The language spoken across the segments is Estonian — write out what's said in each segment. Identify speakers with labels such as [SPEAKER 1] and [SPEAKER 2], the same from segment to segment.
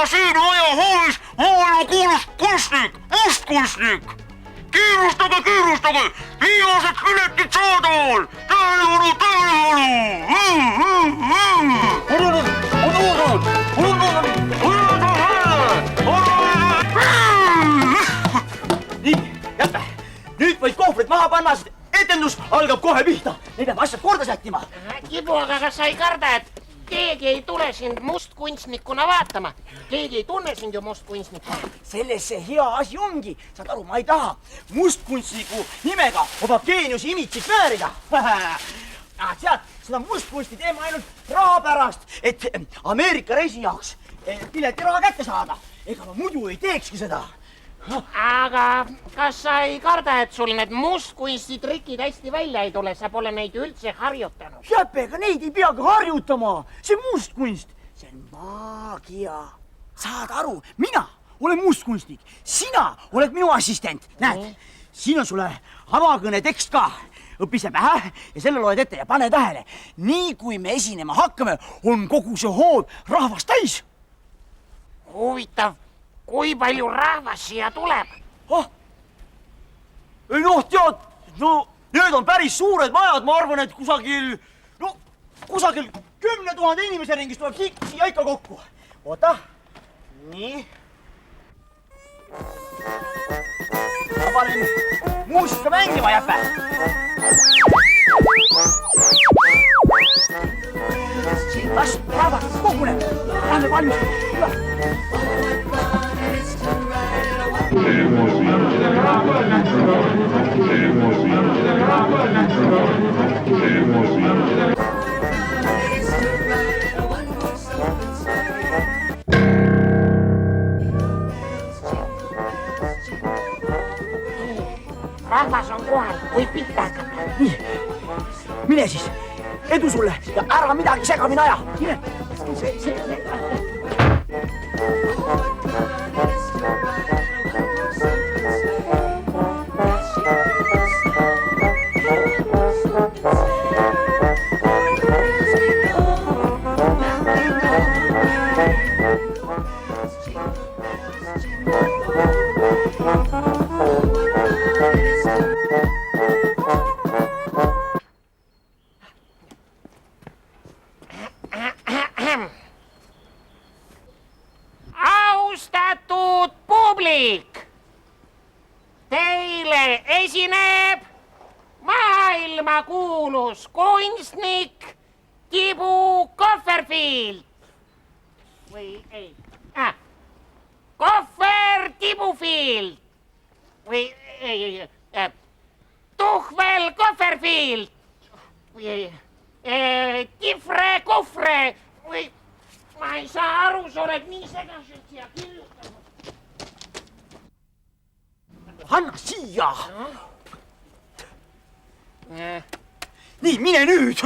[SPEAKER 1] aga siin aiahoovis maailma kuulus kunstnik, mustkunstnik. Kiirustage, viimased piletid saadaval.
[SPEAKER 2] Nii, jätta. Nüüd võid kohvrid maha panna, sest etendus algab kohe pihta. Me peame asjad korda sättima.
[SPEAKER 3] Kibu, aga kas sa ei karda, et keegi ei tule sind mustkunstnikuna vaatama? Keegi ei tunne sind ju mustkunstnikuna.
[SPEAKER 2] Selles see hea asi ongi. Saad aru, ma ei taha mustkunstniku nimega oma geeniusi imitsit väärida. Tead, seda mustkunsti teeme ainult raha pärast, et Ameerika reisi jaoks piletiraha kätte saada. Ega ma muidu ei teekski seda.
[SPEAKER 3] Aga kas sa ei karda, et sul need mustkunstitrikid hästi välja ei tule? Sa pole neid üldse harjutanud.
[SPEAKER 2] Jäppe, ega neid ei peagi harjutama. See mustkunst, see on maagia. Saad aru, mina olen mustkunstnik. Sina oled minu assistent. Näed, siin on sulle avakõne tekst ka. Õpi see pähe ja selle loed ette ja pane tähele. Nii kui me esinema hakkame, on kogu see hoov rahvast täis.
[SPEAKER 3] Huvitav, kui palju rahvas siia tuleb?
[SPEAKER 2] Tead, need on päris suured majad, ma arvan, et kusagil 10 000 inimese ringis tuleb siia ikka kokku. Oota, nii. Ma panen muusika mängima, Jäppe. Las rahvas koguneb. Lähme valmis.
[SPEAKER 3] Rahvas on kohal, kui pihta hakkab.
[SPEAKER 2] Nii, mine siis. Edu sulle ja ära midagi segamini aja. Mine.
[SPEAKER 3] Austatud publik! Teile esineb maailmakuulus kunstnik Kibu Copperfield. Või ei? Kohver Kibufield. Või ei? Tuhvel Copperfield. Või ei? Kifre Kohvre. Või ma ei saa aru, sa oled nii segaselt siia kirjutanud.
[SPEAKER 2] Anna siia! Nii, mine nüüd!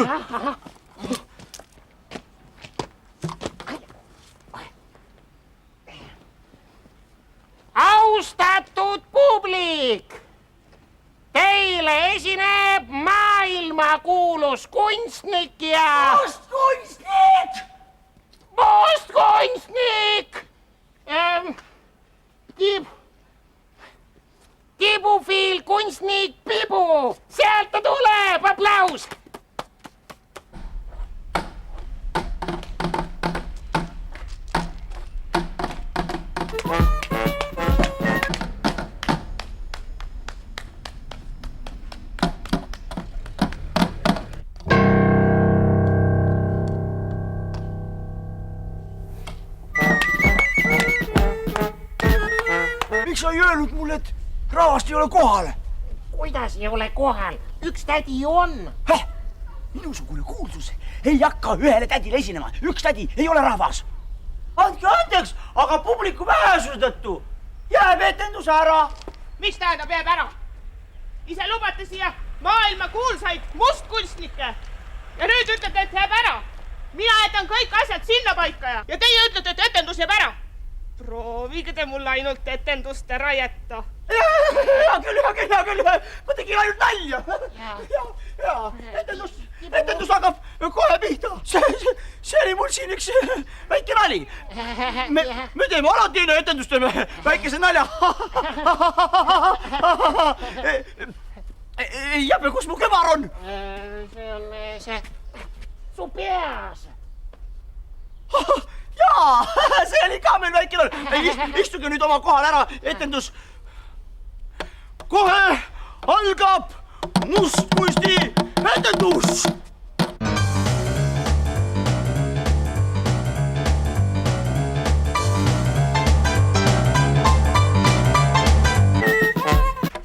[SPEAKER 3] Austatud publik! Teile esineb maailmakuulus kunstnik ja...
[SPEAKER 2] Mustkunstnik!
[SPEAKER 3] Mustkunstnik! Kibufiil kunstnik Pibu! Sealt ta tuleb! Aplaus!
[SPEAKER 2] Miks sa ei öelnud mulle, et rahvast ei ole kohal?
[SPEAKER 3] Kuidas ei ole kohal? Üks tädi on.
[SPEAKER 2] Minusugune kuulsus ei hakka ühele tädile esinema. Üks tädi ei ole rahvas. Andke andeks, aga publiku vähesuse tõttu jääb etendus ära.
[SPEAKER 4] Mis tähendab jääb ära? Ise lubate siia maailma kuulsaid mustkunstnikke. Ja nüüd ütlete, et jääb ära. Mina jätan kõik asjad sinna paika ja teie ütlete, et etendus jääb ära. Proovige te mulle ainult etendust ära jätta.
[SPEAKER 2] Hea küll. Ma tegin ainult nalja. Etendus hakkab kohe pihta. see oli mul siin üks väike nali. Me teeme alati enne etendust, teeme väikese nalja. Jäppe, kus mu kõvar on?
[SPEAKER 3] See on see su peas.
[SPEAKER 2] Jaa, see oli ka meil väike nali. Istuge nüüd oma kohal ära, etendus. Kohe algab mustkunsti etendus.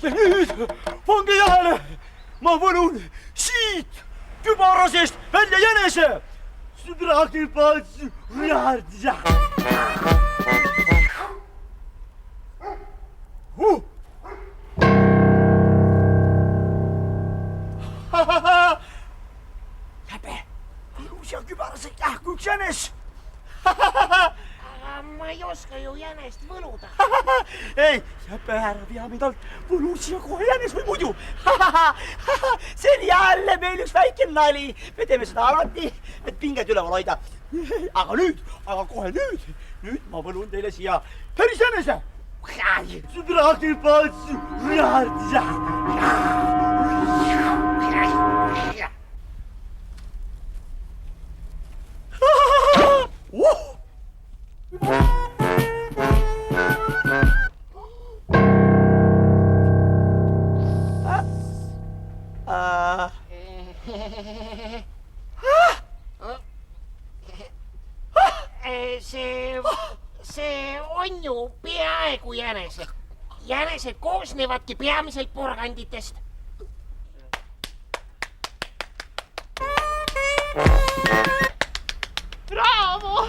[SPEAKER 2] Ja nüüd pange jääle, ma võlun siit kübarasest välja jänese. Jäbe, ilus ja kübarased kähkuks jänes.
[SPEAKER 3] Ma ei oska ju jänest võluda.
[SPEAKER 2] Ei, Jäpe, ära pea mind alt, võlu siia kohe jänes või muidu. See on jälle meil üks väike nali. Me teeme seda alati, et pinget üleval hoida. Aga kohe nüüd ma võlun teile siia päris jänese.
[SPEAKER 3] See on ju peaaegu jänesed. Jänesed koosnevadki peamiselt porganditest.
[SPEAKER 4] Bravo!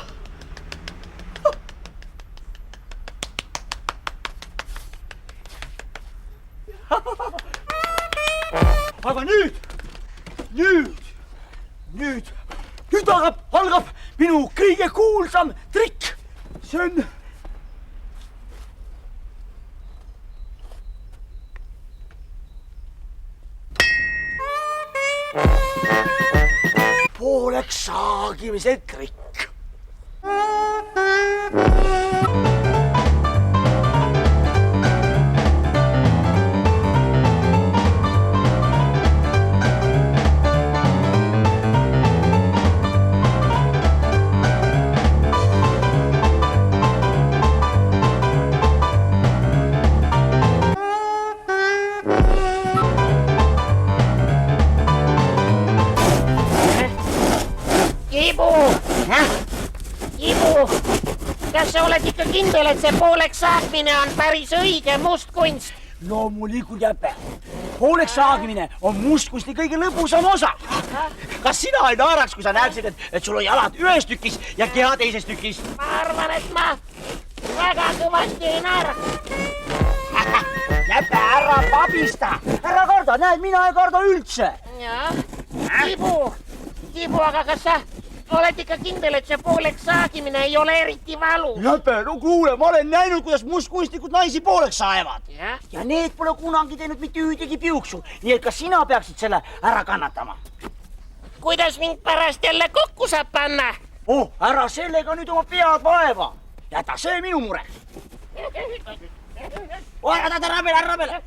[SPEAKER 2] Aga nüüd algab minu kõige kuulsam trikk. See on pooleks saagimise trikk.
[SPEAKER 3] Ibu, kas sa oled ikka kindel, et see pooleks saagmine on päris õige mustkunst?
[SPEAKER 2] Loomulikult, Jäpe. Pooleks saagmine on mustkunsti kõige lõbusam osa. Kas sina ei naeraks, kui sa näeksid, et sul on jalad ühes tükis ja keha teises tükis?
[SPEAKER 3] Ma arvan, et ma väga kõvasti ei naera.
[SPEAKER 2] Jäpe, ära pabista. Ära karda, näed, mina ei karda üldse.
[SPEAKER 3] Ibu, aga kas sa oled ikka kindel, et see pooleks saagimine ei ole eriti valu?
[SPEAKER 2] Jäpe, no kuule, ma olen näinud, kuidas mustkunstnikud naisi pooleks saevad. Ja need pole kunagi teinud mitte ühtegi piuksu. Nii et ka sina peaksid selle ära kannatama.
[SPEAKER 3] Kuidas mind pärast jälle kokku saab panna?
[SPEAKER 2] Ära sellega nüüd oma pead vaeva. Jäta see minu mure. Ära peale.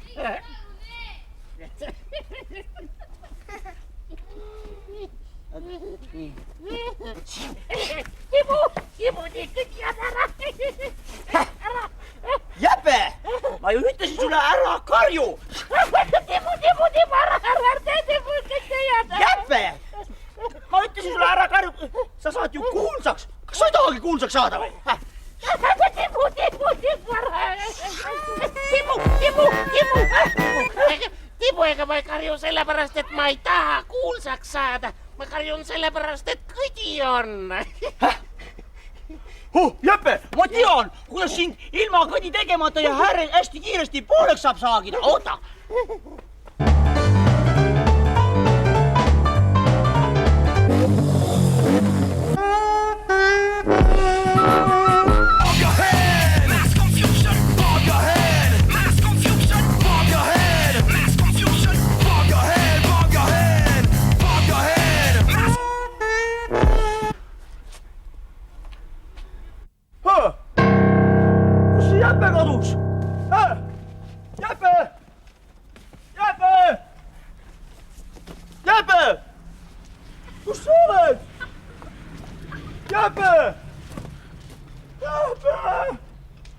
[SPEAKER 3] Ibu, ikkagi ära.
[SPEAKER 2] Jäpe, ma ju ütlesin sulle ära karju.
[SPEAKER 3] Tibu, ära tee kõik teie.
[SPEAKER 2] Jäpe, ma ütlesin sulle ära karju. Sa saad ju kuulsaks. Kas sa ei tahagi kuulsaks saada või?
[SPEAKER 3] Tibu, ega ma ei karju sellepärast, et ma ei taha kuulsaks saada. Ma karjun sellepärast, et kõdi on.
[SPEAKER 2] Jäpe, ma tean, kuidas sind ilma kõdi tegemata ja hästi kiiresti pooleks saab saagida. Oota. Jäpe! Jäpe!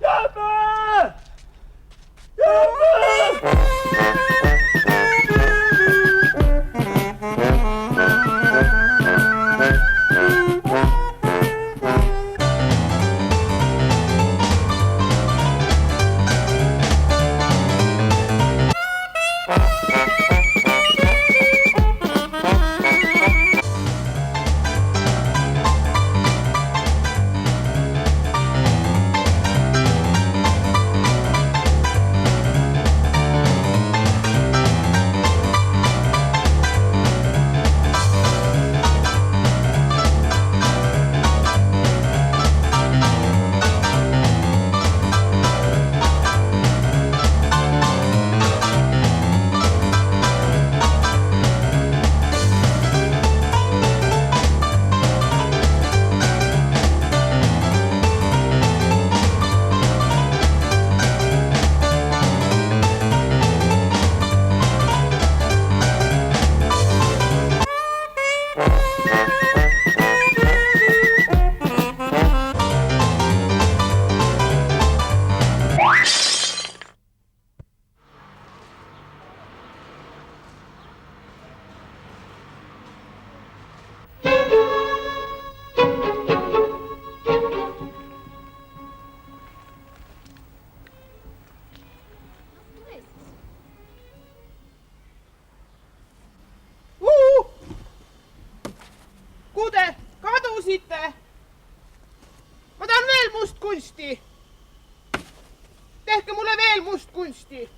[SPEAKER 2] Jäpe!
[SPEAKER 4] Kuhu te kadusite? Ma tahan veel mustkunsti. Tehke mulle veel mustkunsti.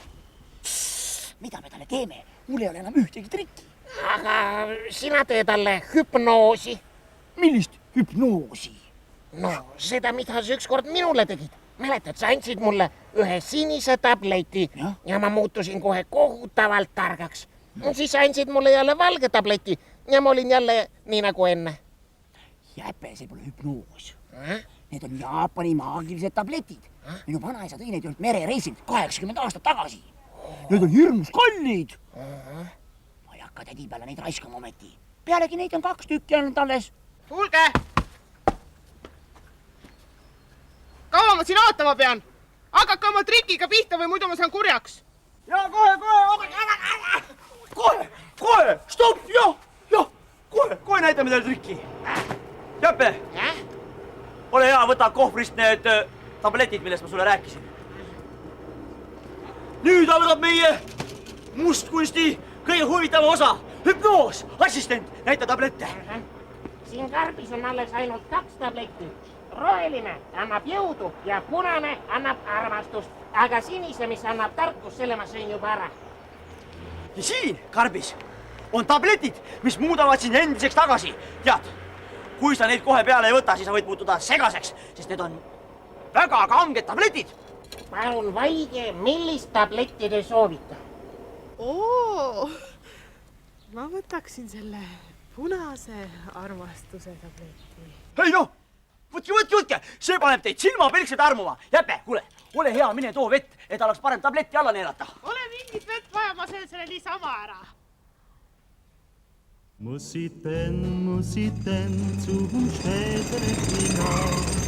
[SPEAKER 2] Mida me talle teeme? Mul ei ole enam ühtegi trikki.
[SPEAKER 3] Aga sina tee talle hüpnoosi.
[SPEAKER 2] Millist hüpnoosi?
[SPEAKER 3] No seda, mida sa ükskord minule tegid. Mäletad, sa andsid mulle ühe sinise tableti ja ma muutusin kohe kohutavalt targaks. Siis sa andsid mulle jälle valge tableti ja ma olin jälle nii nagu enne.
[SPEAKER 2] Jäpe, see pole hüpnoos. Need on Jaapani maagilised tabletid. Minu vanaisa tõi neid ühelt merereisilt 80 aastat tagasi. Need on hirmus kallid. Ma ei hakka tädi peale neid raiskama ometi. Pealegi neid on 2 tükki ainult alles.
[SPEAKER 4] Kuulge! Kaua ma siin ootama pean? Hakake oma trikiga pihta või muidu ma saan kurjaks.
[SPEAKER 2] Ja kohe, stopp, kohe näitame teile trikki. Jäpe, ole hea, võta kohvrist need tabletid, millest ma sulle rääkisin. Nüüd algab meie mustkunsti kõige huvitava osa. Hüpnoos, assistent, näita tablette.
[SPEAKER 3] Siin karbis on alles ainult 2 tabletti. Roheline annab jõudu ja punane annab armastust. Aga sinise, mis annab tarkus, selle ma sõin juba ära.
[SPEAKER 2] Ja siin, karbis, on tabletid, mis muudavad sind endiseks tagasi. Tead, kui sa neid kohe peale ei võta, siis sa võid muutuda segaseks, sest need on väga kanged tabletid.
[SPEAKER 3] Palun valige, millist tabletti te soovite.
[SPEAKER 4] Ma võtaksin selle punase armastuse tableti.
[SPEAKER 2] Ei noh, võtke, see paneb teid silmapilksed armuma. Jäpe, kuule, ole hea, mine too vett, et oleks parem tabletti alla neelata.
[SPEAKER 4] Ole mingit vett vaja, ma söön selle niisama ära.
[SPEAKER 5] Muss ich denn zum späteren hinaus?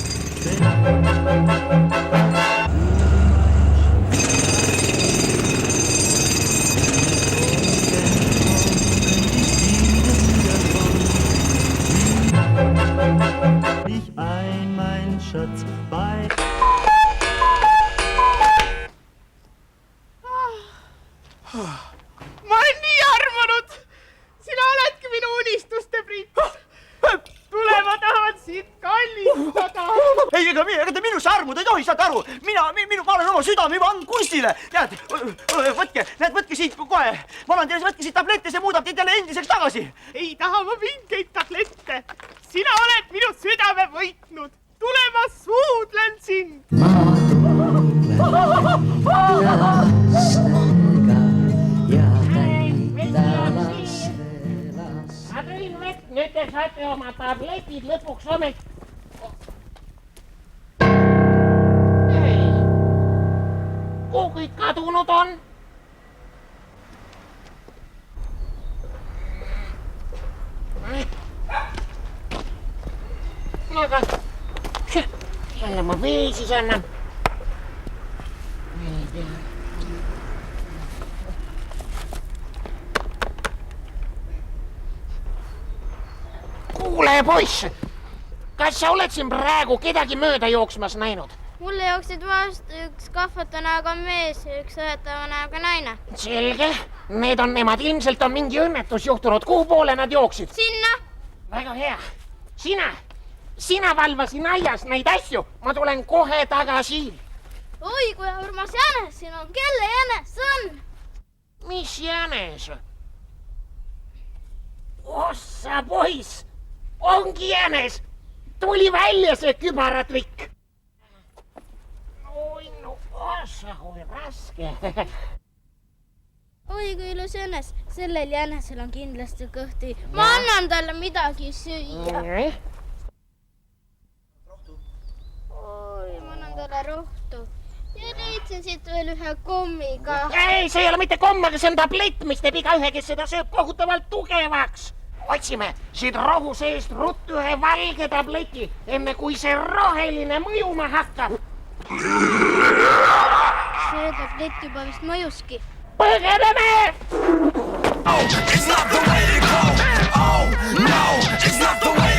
[SPEAKER 5] Ich ein, mein Schatz, bei...
[SPEAKER 4] Ma olen nii armunud! Sina oledki minu unistuste prints! Tule, ma tahan sind kallistada!
[SPEAKER 2] Ei, ega te minusse armuda ei tohi, saate aru. Ma olen oma südame juba andnud kunstile. Tead, võtke siit kohe. Ma olen teile, võtke siit tablette, see muudab teid jälle endiseks tagasi.
[SPEAKER 4] Ei taha ma mingeid tablette. Sina oled minu südame võitnud. Tule, ma suudlen sind!
[SPEAKER 3] Ma tõin vett, nüüd te saate oma tabletid lõpuks ometi. Kuhu kõik kadunud on? aga jälle ma vee siis annan. Kuule, poiss, kas sa oled siin praegu kedagi mööda jooksmas näinud?
[SPEAKER 6] Mulle jooksid vastu üks kahvata näoga mees ja üks õhetava näoga naine.
[SPEAKER 3] Selge, need on nemad, ilmselt on mingi õnnetus juhtunud, kuhu poole nad jooksid?
[SPEAKER 6] Sinna!
[SPEAKER 3] Väga hea, sina valvasin aias neid asju, ma tulen kohe tagasi.
[SPEAKER 6] Oi, kui armas jänes siin on, kelle jänes see on?
[SPEAKER 3] Mis jänes? Ossa poiss, ongi jänes, tuli välja see kübaratrikk. Oi no, ossa, kui raske.
[SPEAKER 6] Oi, kui ilus jänes, sellel jänesel on kindlasti kõhti. Ma annan talle midagi süüa. Oi, ma annan talle rohtu. Ja leidsin siit veel ühe kommiga.
[SPEAKER 3] Ei, see ei ole mitte komm, aga see on tablett, mis teeb igaühe, kes seda sööb, kohutavalt tugevaks. Otsime siit rohu seest ruttu ühe valge tableti, enne kui see roheline mõjuma hakkab.
[SPEAKER 6] See tablett juba vist mõjuski.
[SPEAKER 3] Põgeneme!
[SPEAKER 7] Oh, it's not the way to go. Oh, no, it's not the way